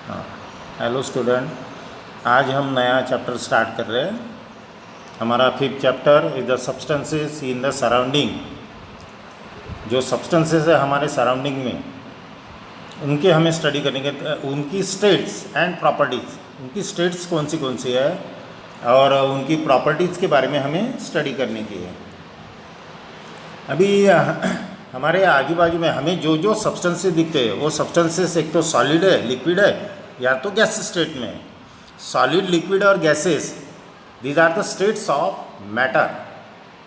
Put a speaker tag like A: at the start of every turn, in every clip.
A: हाँ, hello student. आज हम नया चैप्टर स्टार्ट कर रहे हैं। हमारा 5th chapter is the substances in the surrounding. जो सब्सटेंसेस है हमारे सराउंडिंग में, उनके हमें स्टडी करने के, उनकी स्टेट्स एंड प्रॉपर्टीज़, उनकी स्टेट्स कौन सी है और उनकी प्रॉपर्टीज़ के बारे में हमें स्टडी करने की है। अभी हमारे आजू बाजू में हमें जो जो सब्सटेंसेस दिखते हैं वो सब्सटेंसेस एक तो सॉलिड है, लिक्विड है, या तो गैस स्टेट में है। सॉलिड, लिक्विड और gases, these are the states of matter.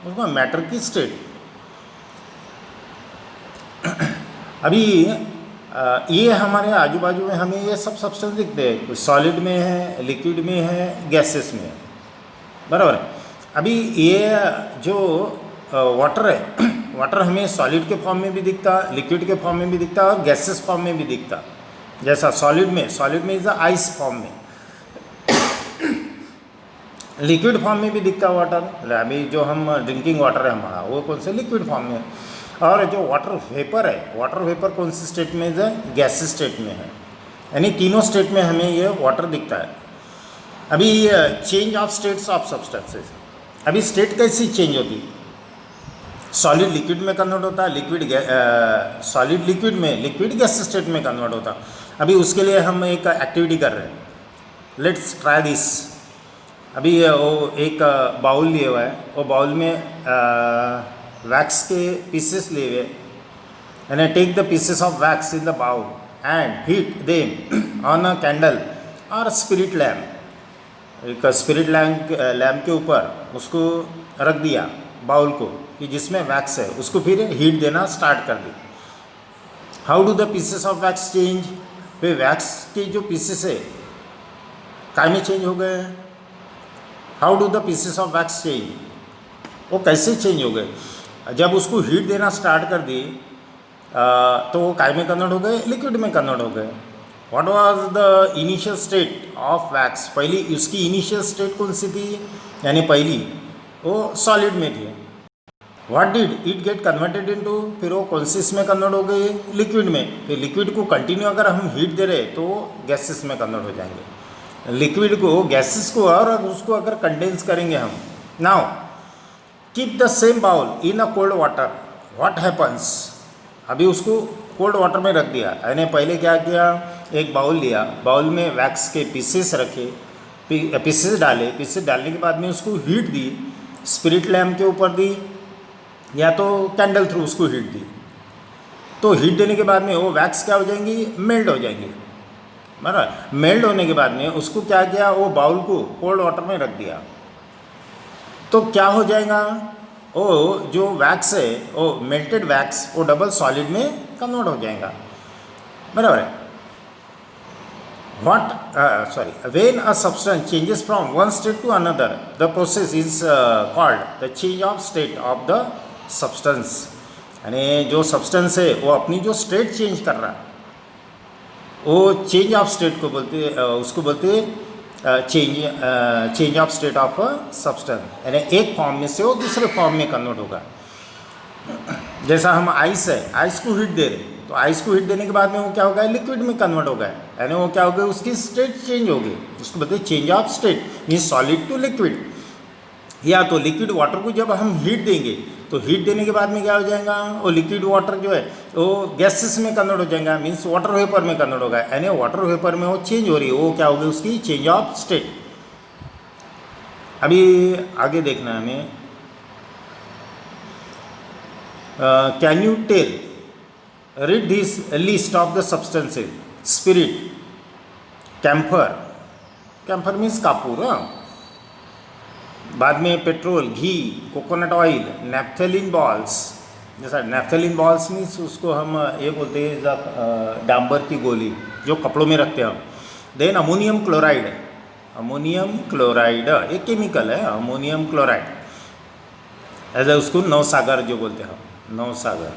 A: उसमें मैटर की स्टेट। अभी ये हमारे आजू बाजू में हमें ये सब सब्सटेंस दिखते हैं, कुछ सॉलिड में है, लिक्विड में है, गैसेस में है, बराबर है। अभी ये जो वाटर है, वाटर हमें सॉलिड के फॉर्म में भी दिखता, लिक्विड के फॉर्म में भी दिखता और गैसेस फॉर्म में भी दिखता। जैसा सॉलिड में इज द आइस फॉर्म में, लिक्विड फॉर्म में भी दिखता वाटर। अभी जो हम ड्रिंकिंग वाटर है हमारा, वो कौन से लिक्विड फॉर्म में है। और जो वाटर वेपर है, वाटर वेपर कौन सी स्टेट में है, गैस स्टेट में है। यानी तीनों स्टेट में हमें ये वाटर दिखता है। अभी change of states of substances, अभी स्टेट कैसी चेंज होती, सॉलिड लिक्विड में कन्वर्ट होता है, सॉलिड लिक्विड में, लिक्विड गैस स्टेट में कन्वर्ट होता। अभी उसके लिए हम एक एक्टिविटी कर रहे हैं, लेट्स ट्राई दिस। अभी वो एक बाउल लिए हुआ है, वो बाउल में वैक्स के पीसेस लिए हुए, and take the pieces of wax in the bowl and heat them on a candle और स्पिरिट लैम्प। एक स्पिरिट लैम्प के ऊपर उसको रख दिया बाउल को, कि जिसमें वैक्स है, उसको फिर हीट देना स्टार्ट कर दी। How do the pieces of wax change, वे वैक्स के जो पीसेस है काय में चेंज हो गए हैं। How do the pieces of wax change, वो कैसे चेंज हो गए, जब उसको हीट देना स्टार्ट कर दी तो वो काय में कन्वर्ट हो गए, लिक्विड में कन्वर्ट हो गए। What was the initial state of wax, पहली उसकी इनिशियल स्टेट कौन सी थी, यानी पहली वो सॉलिड में थी। What did it get converted into, फिर वो कौन सी इसमें कन्वर्ट हो गई, लिक्विड में। फिर लिक्विड को कंटिन्यू अगर हम हीट दे रहे तो गैसेस में कन्वर्ट हो जाएंगे। लिक्विड को, गैसेस को, और उसको अगर कंडेंस करेंगे हम। Now keep the same bowl in a cold water, what happens. अभी उसको कोल्ड वाटर में रख दिया, यानी पहले क्या किया, एक बाउल लिया, बाउल में वैक्स के पीसेस रखे, पीसेस डाले, पीसेस डालने के बाद में उसको हीट दी, स्पिरिट लैम्प के ऊपर दी या तो कैंडल थ्रू उसको हीट दी। तो हीट देने के बाद में वो वैक्स क्या हो जाएंगी, मेल्ट हो जाएंगी, बराबर। मेल्ट होने के बाद में उसको क्या किया, वो बाउल को कोल्ड वाटर में रख दिया, तो क्या हो जाएगा, वो जो वैक्स है, वो मेल्टेड वैक्स, वो डबल सॉलिड में कन्वर्ट हो जाएगा, बराबर है। When a substance changes from one state to another, the process is called the change of state of the substance। यानी जो सब्सटेंस है वो अपनी जो स्टेट चेंज कर रहा है, वो चेंज ऑफ स्टेट को बोलते हैं, उसको बोलते हैं change of state of substance. यानी एक फॉर्म में से वो दूसरे फॉर्म में कन्वर्ट होगा। जैसा हम आइस है, आइस को हीट दे रहे, तो आइस को हीट देने के बाद में वो क्या होगा, लिक्विड में कन्वर्ट हो गया, यानी वो क्या हो गया, उसकी स्टेट चेंज हो गई। उसको बोलते हैं change of state, means solid to liquid. या तो लिक्विड वाटर को जब हम हीट देंगे तो हीट देने के बाद में क्या हो जाएगा, वो लिक्विड वाटर जो है वो गैसेस में कन्वर्ट हो जाएगा, मीन्स वाटर वेपर में कन्वर्ट होगा, यानी वाटर वेपर में वो चेंज हो रही है, वो क्या होगी, उसकी चेंज ऑफ स्टेट। अभी आगे देखना है हमें। Can you tell, read this list of the substances, spirit, camphor, camphor means कापूर, बाद में petrol, ghee, coconut oil, naphthalene balls. जैसा नैफ्थेलिन बॉल्स मीन्स उसको हम ये बोलते हैं डांबर की गोली जो कपड़ों में रखते हैं हम। Then ammonium chloride, ammonium chloride एक केमिकल है, अमोनियम क्लोराइड, ऐसा उसको नवसागर जो बोलते हैं, नवसागर।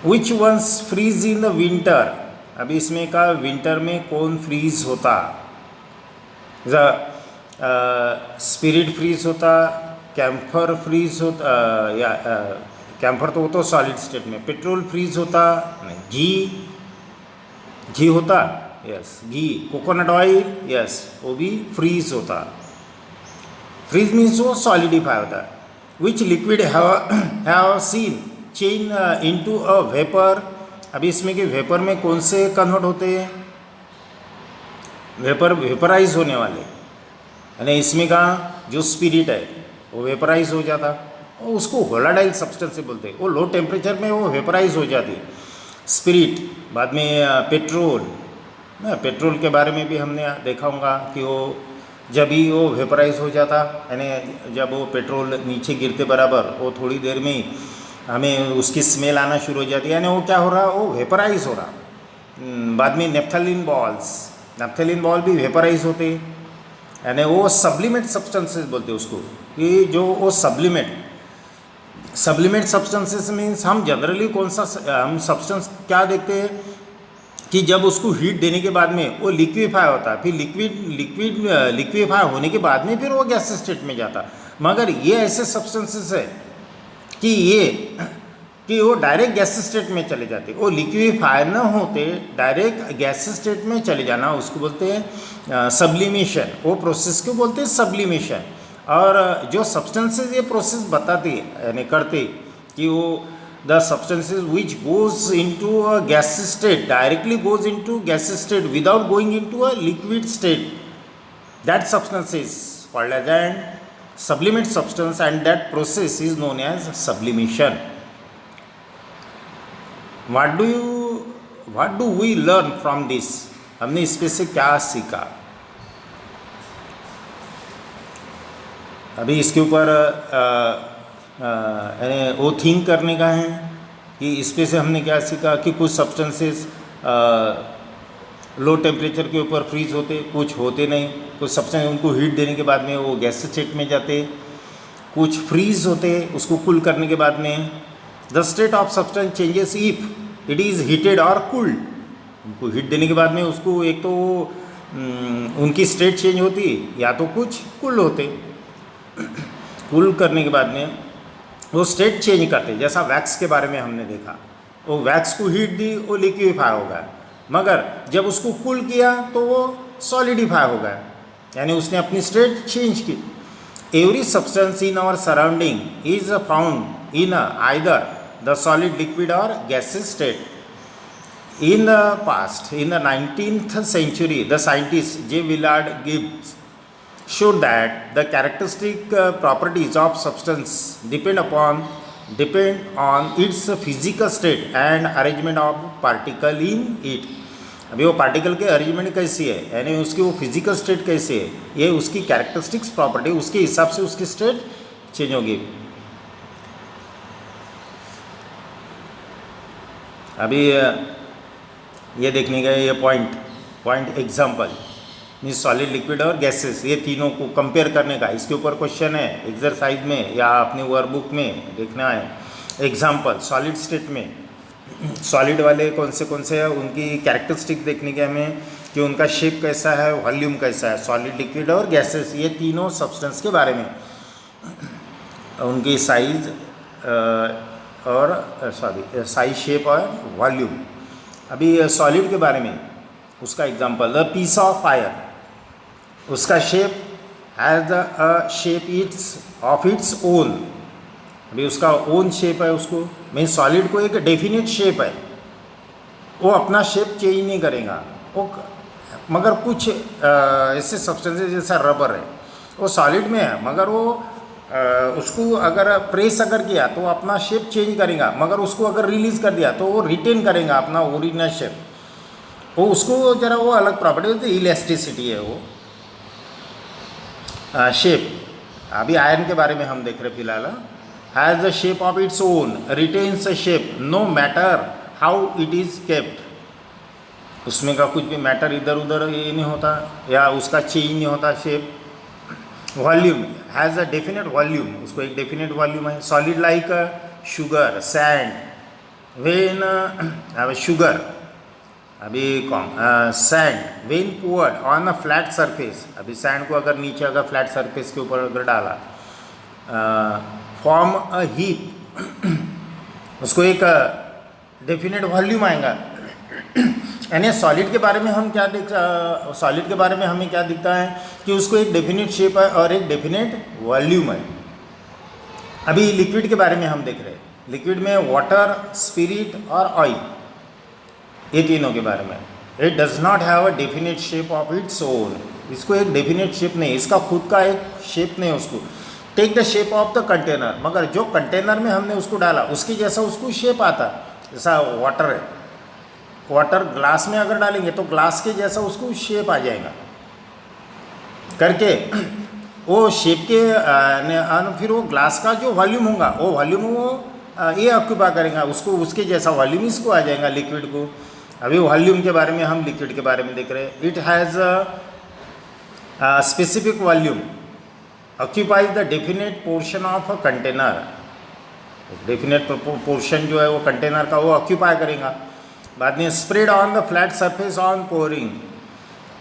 A: Which once freeze in the winter, अभी इसमें का विंटर में कौन फ्रीज होता, स्पिरिट फ्रीज होता, कैम्फर फ्रीज होता, या कैम्फर तो वो तो सॉलिड स्टेट में, पेट्रोल फ्रीज होता नहीं, घी होता, यस घी, कोकोनट ऑयल, यस वो भी फ्रीज होता। फ्रीज मीन्स वो सॉलिडिफाई होता है। विच liquid have seen change into a vapour. अभी इसमें कि वेपर में कौन से कन्वर्ट होते हैं, वेपराइज होने वाले, यानी इसमें का जो स्पिरिट है वो वेपराइज हो जाता, और उसको वोलाटाइल सब्सटेंस बोलते हैं। वो लो टेम्परेचर में वो वेपराइज हो जाती स्पिरिट। बाद में पेट्रोल, पेट्रोल के बारे में भी हमने देखा होगा कि वो जब भी वो वेपराइज हो जाता, यानी जब वो पेट्रोल नीचे गिरते बराबर वो थोड़ी देर में ही हमें उसकी स्मेल आना शुरू हो जाती है, यानी वो क्या हो रहा, वो वेपराइज हो रहा। बाद में नेफ्थलीन बॉल भी वेपराइज होते, यानी वो सब्लिमेट सब्सटेंसेस बोलते हैं उसको, कि जो वो सब्लिमेट सब्सटेंसेस मीन्स हम जनरली कौन सा हम सब्सटेंस क्या देखते हैं कि जब उसको हीट देने के बाद में वो लिक्विफाई होता है, फिर लिक्विफाई होने के बाद में फिर वो गैस स्टेट में जाता। मगर ये ऐसे सब्सटेंसेस है कि वो डायरेक्ट गैस स्टेट में चले जाते, वो लिक्विफाई न होते डायरेक्ट गैस स्टेट में चले जाना, उसको बोलते हैं सब्लिमेशन। वो प्रोसेस को बोलते हैं सब्लिमेशन। और जो सब्सटेंसेस ये प्रोसेस बताती यानी करते कि वो the substances which goes into a gas state directly goes into gas state without going into a liquid state, that substance is called as an sublimate substance, and that process is known as sublimation. What do we learn from this? हमने इसमें से क्या सीखा? अभी इसके ऊपर वो think करने का है कि इसमें से हमने क्या सीखा कि कुछ सब्सटेंसेस लो टेम्परेचर के ऊपर फ्रीज होते, कुछ होते नहीं, कुछ सब्सटेंस उनको हीट देने के बाद में वो गैस स्टेट में जाते, कुछ फ्रीज होते उसको कूल करने के बाद में। The state of substance changes if it is heated और कूल्ड। उनको हीट देने के बाद में उसको एक तो उनकी स्टेट चेंज होती, या तो कुछ कूल होते, कूल करने के बाद में वो स्टेट चेंज करते। जैसा वैक्स के बारे में हमने देखा, वो वैक्स को हीट दी, वो लिक्विफाई हो गया, मगर जब उसको कूल किया तो वो सॉलिडिफाई हो गया, यानी उसने अपनी स्टेट चेंज की। Every substance in our surrounding is found in either the solid, liquid और gases state. In the past, in the 19th century, the scientist J. Willard Gibbs showed that the characteristic properties of substance depend on its physical state and arrangement of particle in it. अभी वो particle के arrangement कैसी है, यानी उसकी वो physical state कैसी है, ये उसकी कैरेक्टरिस्टिक्स प्रॉपर्टी, उसके हिसाब से उसकी स्टेट चेंज होगी। अभी ये देखने का ये point example means solid, liquid और गैसेस, ये तीनों को कंपेयर करने का इसके ऊपर क्वेश्चन है एक्सरसाइज में या अपने वर्कबुक में देखना है। एग्जाम्पल सॉलिड स्टेट में सॉलिड वाले कौन से हैं, उनकी कैरेक्टरिस्टिक देखने के हमें कि उनका शेप कैसा है, वॉल्यूम कैसा है। सॉलिड, लिक्विड और गैसेस, ये तीनों सब्सटेंस के बारे में, उनकी साइज और साइज, शेप और वॉल्यूम। अभी सॉलिड के बारे में उसका example the piece of fire, उसका shape has a shape of its own. अभी उसका ओन शेप है, उसको मीन सॉलिड को एक डेफिनेट शेप है, वो अपना शेप चेंज नहीं करेगा वो। मगर कुछ ऐसे सब्सटेंसेस जैसा रबर है, वो सॉलिड में है, मगर वो उसको अगर प्रेस अगर किया तो वो अपना शेप चेंज करेगा, मगर उसको अगर रिलीज़ कर दिया तो वो रिटेन करेगा अपना ओरिजिनल शेप। वो उसको जरा वो अलग प्रॉपर्टी होती है, इलास्टिसिटी है वो शेप। अभी आयरन के बारे में हम देख रहे फिलहाल, has the shape of its own, retains a shape no matter how it is kept. उसमें का कुछ भी मैटर इधर उधर ये नहीं होता, या उसका चेंज नहीं होता shape. Volume has a definite volume, उसको एक डेफिनेट वॉल्यूम है। Solid like sugar, sand, when sugar, अभी sand when poured on a flat surface, अभी सैंड को अगर नीचे अगर फ्लैट सरफेस के ऊपर अगर डाला, फॉर्म अ हीप, उसको एक डेफिनेट वॉल्यूम आएगा। यानी सॉलिड के बारे में हम क्या सॉलिड के बारे में हमें क्या दिखता है कि उसको एक डेफिनेट शेप है और एक डेफिनेट वॉल्यूम है। अभी लिक्विड के बारे में हम देख रहे हैं, लिक्विड में वाटर, स्पिरिट और ऑयल, ये तीनों के बारे में। It does not have a definite shape of its own, इसको एक डेफिनेट शेप नहीं, इसका खुद का एक शेप नहीं उसको। Take the shape of the container, मगर जो कंटेनर में हमने उसको डाला उसके जैसा उसको शेप आता है। जैसा वाटर है, वाटर ग्लास में अगर डालेंगे तो ग्लास के जैसा उसको शेप आ जाएगा करके वो शेप के फिर वो ग्लास का जो वॉल्यूम होगा वो वॉल्यूम वो ये ऑक्यूपाई करेगा उसको, उसके जैसा वॉल्यूम इसको आ जाएगा लिक्विड को। अभी वॉल्यूम के बारे में हम लिक्विड के बारे में देख रहे हैं। It has specific volume, occupies the definite portion of a container, definite portion जो है वो कंटेनर का वो ऑक्यूपाई करेगा। बाद में spread on the flat surface on pouring,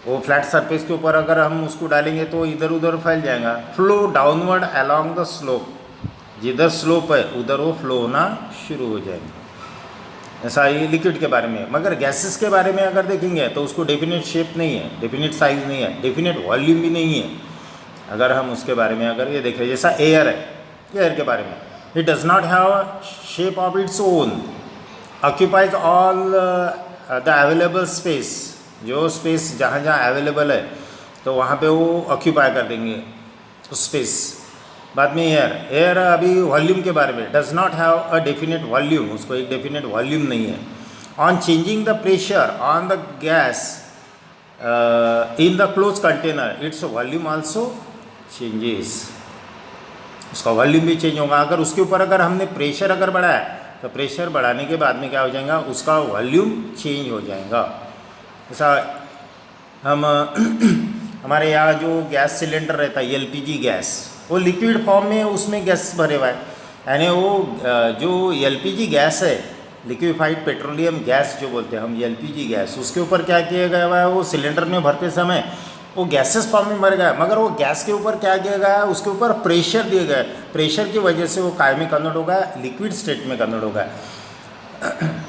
A: वो फ्लैट सरफेस के ऊपर अगर हम उसको डालेंगे तो इधर उधर फैल जाएगा। Flow downward along the slope, जिधर स्लोप है उधर वो फ्लो होना शुरू हो जाएगा। ऐसा ये लिक्विड के बारे में। मगर गैसेस के बारे में अगर देखेंगे तो उसको डेफिनेट शेप नहीं है, डेफिनेट साइज नहीं है, डेफिनेट वॉल्यूम भी नहीं है। अगर हम उसके बारे में अगर ये देखें, जैसा एयर है, एयर के बारे में, it does not have shape of its own, occupies all the available space, जो स्पेस जहाँ जहाँ अवेलेबल है तो वहाँ पे वो ऑक्यूपाई कर देंगे स्पेस। बाद में एयर, एयर अभी वॉल्यूम के बारे में, does not have a definite volume, उसको एक डेफिनेट वॉल्यूम नहीं है। On changing the pressure on the gas in the close container its volume also changes, उसका वॉल्यूम भी चेंज होगा। अगर उसके ऊपर अगर हमने प्रेशर अगर बढ़ाया तो प्रेशर बढ़ाने के बाद में क्या हो जाएगा, उसका वॉल्यूम चेंज हो जाएगा। ऐसा हम हमारे यहाँ जो गैस सिलेंडर रहता है एलपीजी गैस, वो लिक्विड फॉर्म में उसमें गैस भरे हुआ है, यानी वो जो एलपीजी गैस है, लिक्विफाइड पेट्रोलियम गैस जो बोलते हैं हम एलपीजी गैस, उसके ऊपर क्या किया गया हुआ है, वो सिलेंडर में भरते समय वो गैसेस फॉर्म में भर गया, मगर वो गैस के ऊपर क्या किया गया है, उसके ऊपर प्रेशर दिया गया है। प्रेशर की वजह से वो काय में कन्वर्ट होगा, लिक्विड स्टेट में कन्वर्ट होगा।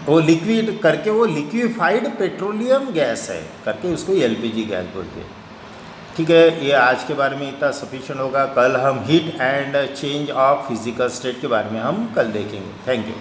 A: वो लिक्विड करके वो लिक्विफाइड पेट्रोलियम गैस है करके उसको एलपीजी गैस बोलते हैं। ठीक है, ये आज के बारे में इतना सफिशिएंट होगा। कल हम heat and change of physical state के बारे में हम कल देखेंगे। Thank you.